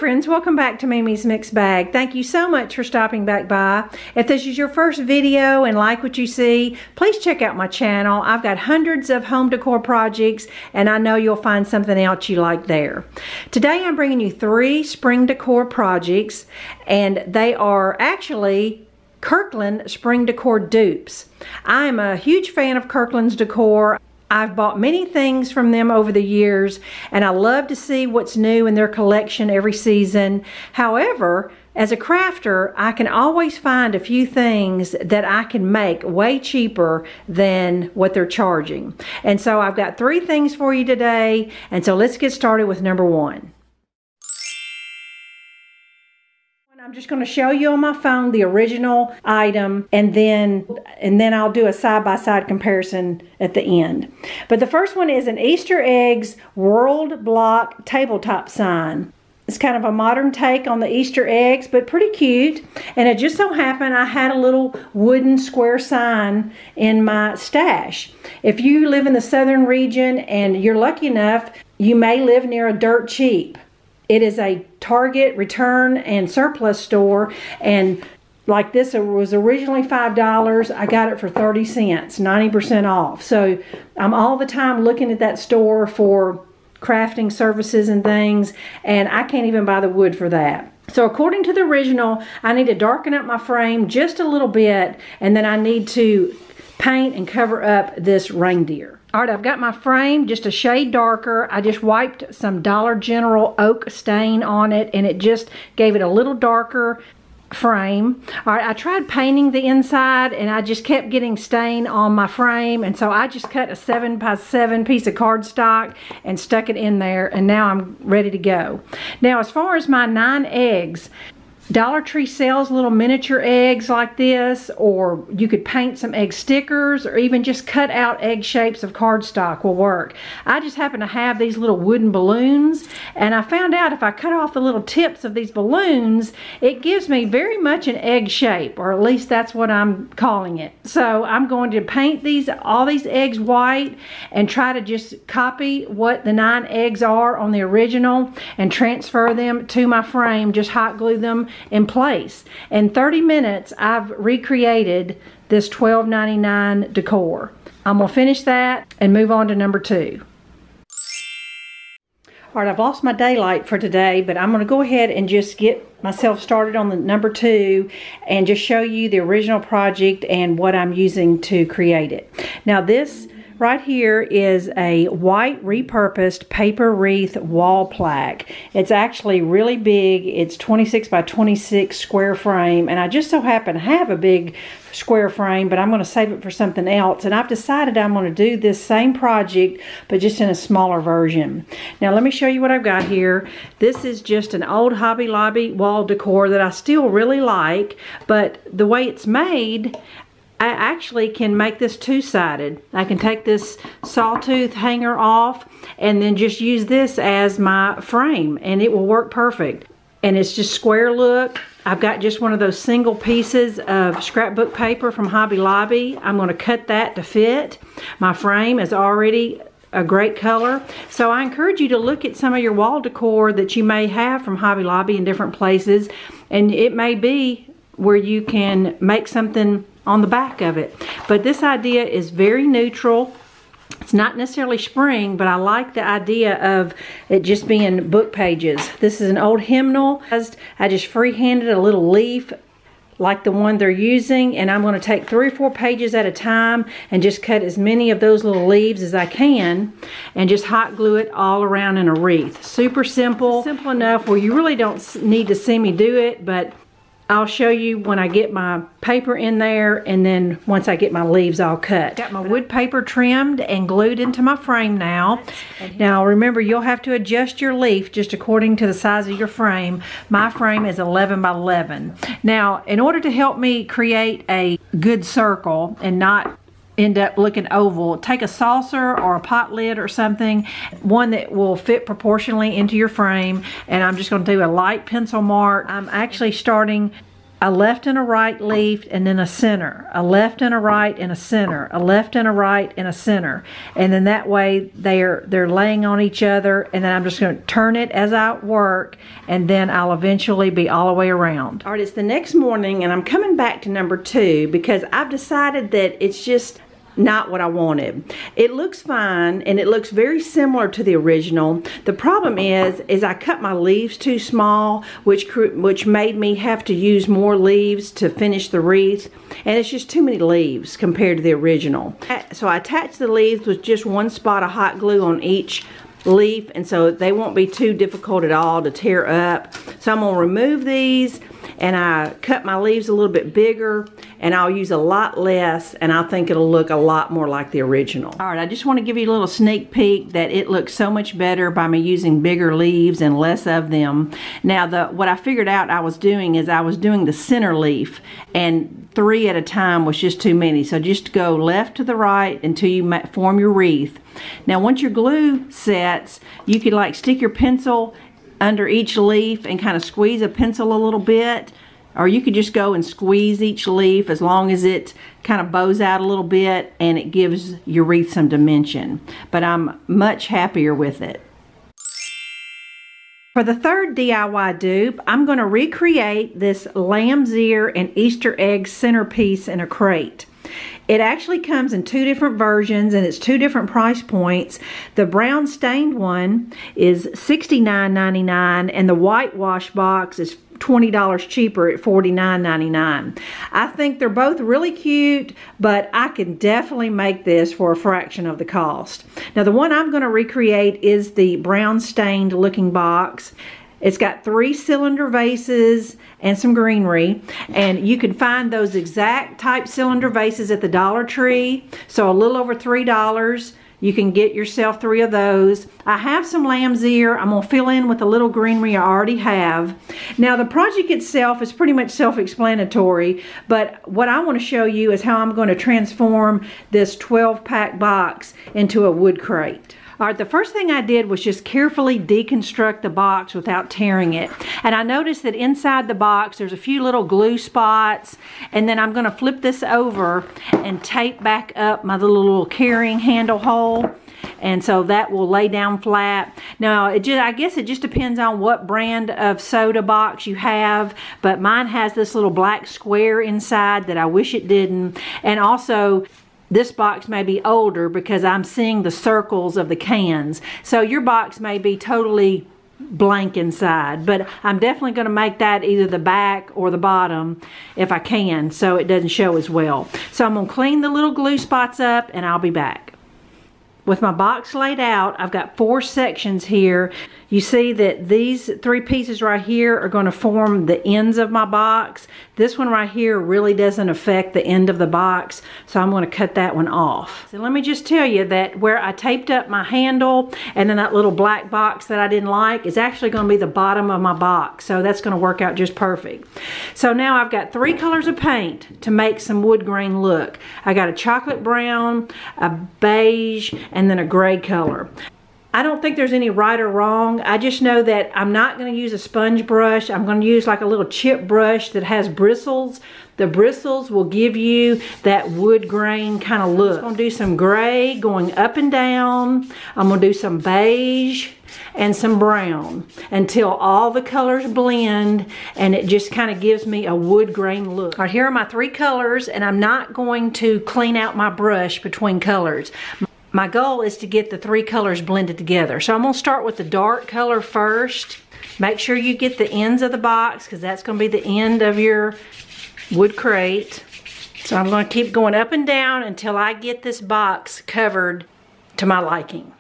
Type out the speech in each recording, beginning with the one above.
friends, welcome back to Mimi's Mixed Bag. Thank you so much for stopping back by. If this is your first video and like what you see, please check out my channel. I've got hundreds of home decor projects and I know you'll find something else you like there. Today I'm bringing you 3 spring decor projects and they are actually Kirkland spring decor dupes. I am a huge fan of Kirkland's decor. I've bought many things from them over the years and I love to see what's new in their collection every season. However, as a crafter, I can always find a few things that I can make way cheaper than what they're charging. And so I've got 3 things for you today, and so let's get started with number 1. I'm just going to show you on my phone the original item and then I'll do a side-by-side comparison at the end. But the first one is an Easter eggs world block tabletop sign. It's kind of a modern take on the Easter eggs, but pretty cute. And it just so happened I had a little wooden square sign in my stash. If you live in the southern region and you're lucky enough, you may live near a Dirt Cheap. It is a Target return and surplus store, and like this, it was originally $5. I got it for 30 cents, 90% off. So I'm all the time looking at that store for crafting services and things, and I can't even buy the wood for that. So according to the original, I need to darken up my frame just a little bit, and then I need to paint and cover up this reindeer. All right, I've got my frame just a shade darker. I just wiped some Dollar General oak stain on it and it just gave it a little darker frame. All right, I tried painting the inside and I just kept getting stain on my frame, and so I just cut a 7x7 piece of cardstock and stuck it in there, and now I'm ready to go. Now as far as my 9 eggs, Dollar Tree sells little miniature eggs like this, or you could paint some egg stickers, or even just cut out egg shapes of cardstock will work. I just happen to have these little wooden balloons, and I found out if I cut off the little tips of these balloons, it gives me very much an egg shape, or at least that's what I'm calling it. So I'm going to paint all these eggs white and try to just copy what the 9 eggs are on the original and transfer them to my frame, just hot glue them in place. In 30 minutes I've recreated this $12.99 decor. I'm gonna finish that and move on to number 2. All right, I've lost my daylight for today, but I'm gonna go ahead and just get myself started on the number 2 and just show you the original project and what I'm using to create it. Now this right here is a white repurposed paper wreath wall plaque. It's actually really big. It's 26 by 26 square frame, and I just so happen to have a big square frame, but I'm going to save it for something else, and I've decided I'm going to do this same project but just in a smaller version. Now let me show you what I've got here. This is just an old Hobby Lobby wall decor that I still really like, but the way it's made, I actually can make this 2-sided. I can take this sawtooth hanger off and then just use this as my frame, and it will work perfect. And it's just square look. I've got just one of those single pieces of scrapbook paper from Hobby Lobby. I'm going to cut that to fit. My frame is already a great color. So I encourage you to look at some of your wall decor that you may have from Hobby Lobby in different places, and it may be where you can make something on the back of it. But this idea is very neutral. It's not necessarily spring, but I like the idea of it just being book pages. This is an old hymnal. I just freehanded a little leaf like the one they're using, and I'm going to take 3 or 4 pages at a time and just cut as many of those little leaves as I can and just hot glue it all around in a wreath. Super simple. Simple enough where you really don't need to see me do it, but I'll show you when I get my paper in there, and then once I get my leaves all cut. Got my wood paper trimmed and glued into my frame now. Now remember, you'll have to adjust your leaf just according to the size of your frame. My frame is 11 by 11. Now, in order to help me create a good circle and not end up looking oval, take a saucer or a pot lid or something, one that will fit proportionally into your frame, and I'm just going to do a light pencil mark. I'm actually starting a left and a right leaf, and then a center, a left and a right and a center, a left and a right and a center, and then that way they're laying on each other, and then I'm just going to turn it as I work, and then I'll eventually be all the way around. All right, it's the next morning, and I'm coming back to number 2 because I've decided that it's just not what I wanted. It looks fine and it looks very similar to the original. The problem is I cut my leaves too small, which made me have to use more leaves to finish the wreath, and it's just too many leaves compared to the original. So I attached the leaves with just one spot of hot glue on each leaf, and so they won't be too difficult at all to tear up. So I'm gonna remove these, and I cut my leaves a little bit bigger, and I'll use a lot less, and I think it'll look a lot more like the original. All right, I just want to give you a little sneak peek that it looks so much better by me using bigger leaves and less of them. Now, what I figured out I was doing is I was doing the center leaf, and 3 at a time was just too many. So just go left to the right until you form your wreath. Now, once your glue sets, you could like stick your pencil under each leaf and kind of squeeze a pencil a little bit, or you could just go and squeeze each leaf as long as it kind of bows out a little bit and it gives your wreath some dimension. But I'm much happier with it. For the third DIY dupe, I'm going to recreate this lamb's ear and Easter egg centerpiece in a crate. It actually comes in 2 different versions, and it's 2 different price points. The brown stained one is $69.99, and the whitewash box is $20 cheaper at $49.99. I think they're both really cute, but I can definitely make this for a fraction of the cost. Now, the one I'm going to recreate is the brown stained looking box. It's got 3 cylinder vases and some greenery, and you can find those exact type cylinder vases at the Dollar Tree, so a little over $3. You can get yourself 3 of those. I have some lamb's ear. I'm going to fill in with the little greenery I already have. Now, the project itself is pretty much self-explanatory, but what I want to show you is how I'm going to transform this 12-pack box into a wood crate. All right, the first thing I did was just carefully deconstruct the box without tearing it. And I noticed that inside the box there's a few little glue spots, and then I'm going to flip this over and tape back up my little carrying handle hole. And so that will lay down flat. Now, I guess it just depends on what brand of soda box you have, but mine has this little black square inside that I wish it didn't. And also, this box may be older because I'm seeing the circles of the cans. So your box may be totally blank inside, but I'm definitely going to make that either the back or the bottom if I can, so it doesn't show as well. So I'm going to clean the little glue spots up, and I'll be back. With my box laid out, I've got 4 sections here. You see that these 3 pieces right here are going to form the ends of my box. This one right here really doesn't affect the end of the box, so I'm going to cut that one off. So let me just tell you that where I taped up my handle and then that little black box that I didn't like is actually going to be the bottom of my box, so that's going to work out just perfect. So now I've got 3 colors of paint to make some wood grain look. I got a chocolate brown, a beige, and then a gray color. I don't think there's any right or wrong. I just know that I'm not going to use a sponge brush. I'm going to use like a little chip brush that has bristles. The bristles will give you that wood grain kind of look. I'm going to do some gray going up and down. I'm going to do some beige and some brown until all the colors blend and it just kind of gives me a wood grain look. All right, here are my 3 colors, and I'm not going to clean out my brush between colors. My goal is to get the 3 colors blended together. So I'm going to start with the dark color first. Make sure you get the ends of the box because that's going to be the end of your wood crate. So I'm going to keep going up and down until I get this box covered to my liking.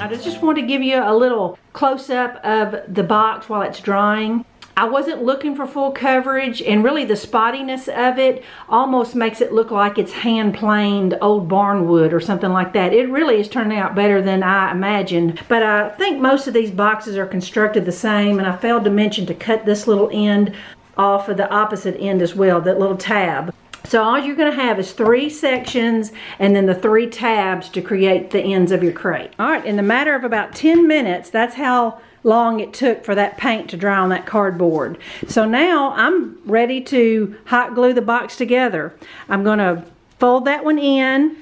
I just want to give you a little close-up of the box while it's drying. I wasn't looking for full coverage, and really the spottiness of it almost makes it look like it's hand-planed old barn wood or something like that. It really is turning out better than I imagined, but I think most of these boxes are constructed the same, and I failed to mention to cut this little end off of the opposite end as well, that little tab. So all you're going to have is 3 sections and then the 3 tabs to create the ends of your crate. All right, in the matter of about 10 minutes, that's how long it took for that paint to dry on that cardboard. So now I'm ready to hot glue the box together. I'm going to fold that one in.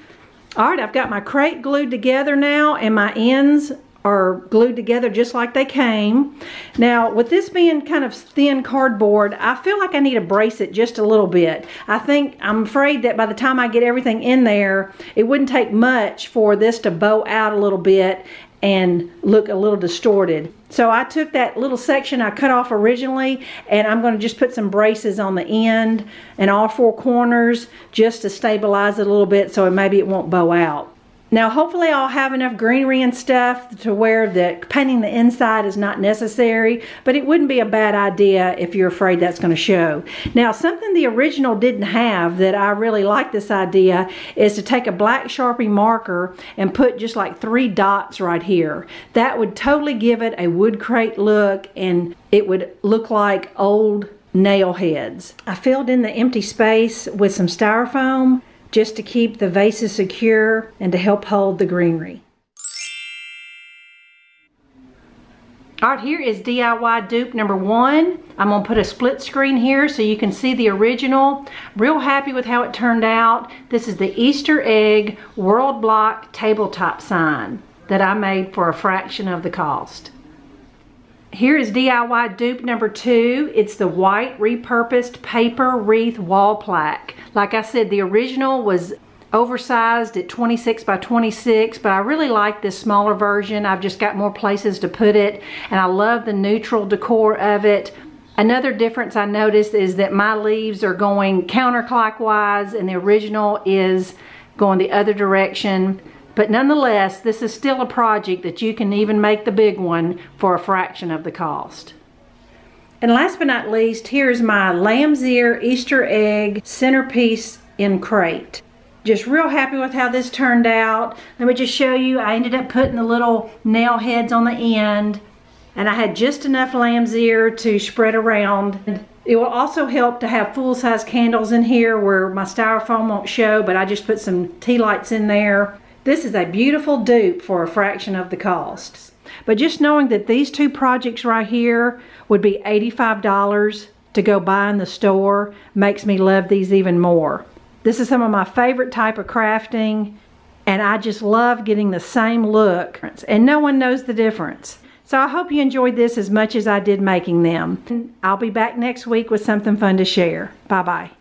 All right, I've got my crate glued together now, and my ends are glued together just like they came. Now, with this being kind of thin cardboard, I feel like I need to brace it just a little bit. I'm afraid that by the time I get everything in there, it wouldn't take much for this to bow out a little bit and look a little distorted. So I took that little section I cut off originally, and I'm going to just put some braces on the end and all 4 corners just to stabilize it a little bit so maybe it won't bow out. Now hopefully I'll have enough greenery and stuff to where the painting the inside is not necessary, but it wouldn't be a bad idea if you're afraid that's going to show. Now something the original didn't have that I really like this idea is to take a black Sharpie marker and put just like 3 dots right here. That would totally give it a wood crate look, and it would look like old nail heads. I filled in the empty space with some styrofoam just to keep the vases secure and to help hold the greenery. All right, here is DIY dupe number 1. I'm going to put a split screen here so you can see the original. Real happy with how it turned out. This is the Easter egg world block tabletop sign that I made for a fraction of the cost. Here is DIY dupe number 2. It's the white repurposed paper wreath wall plaque. Like I said, the original was oversized at 26 by 26, but I really like this smaller version. I've just got more places to put it, and I love the neutral decor of it. Another difference I noticed is that my leaves are going counterclockwise and the original is going the other direction. But nonetheless, this is still a project that you can even make the big one for a fraction of the cost. And last but not least, here's my lamb's ear Easter egg centerpiece in crate. Just real happy with how this turned out. Let me just show you, I ended up putting the little nail heads on the end, and I had just enough lamb's ear to spread around. It will also help to have full-size candles in here where my styrofoam won't show, but I just put some tea lights in there. This is a beautiful dupe for a fraction of the costs. But just knowing that these 2 projects right here would be $85 to go buy in the store makes me love these even more. This is some of my favorite type of crafting, and I just love getting the same look, and no one knows the difference. So I hope you enjoyed this as much as I did making them. I'll be back next week with something fun to share. Bye-bye.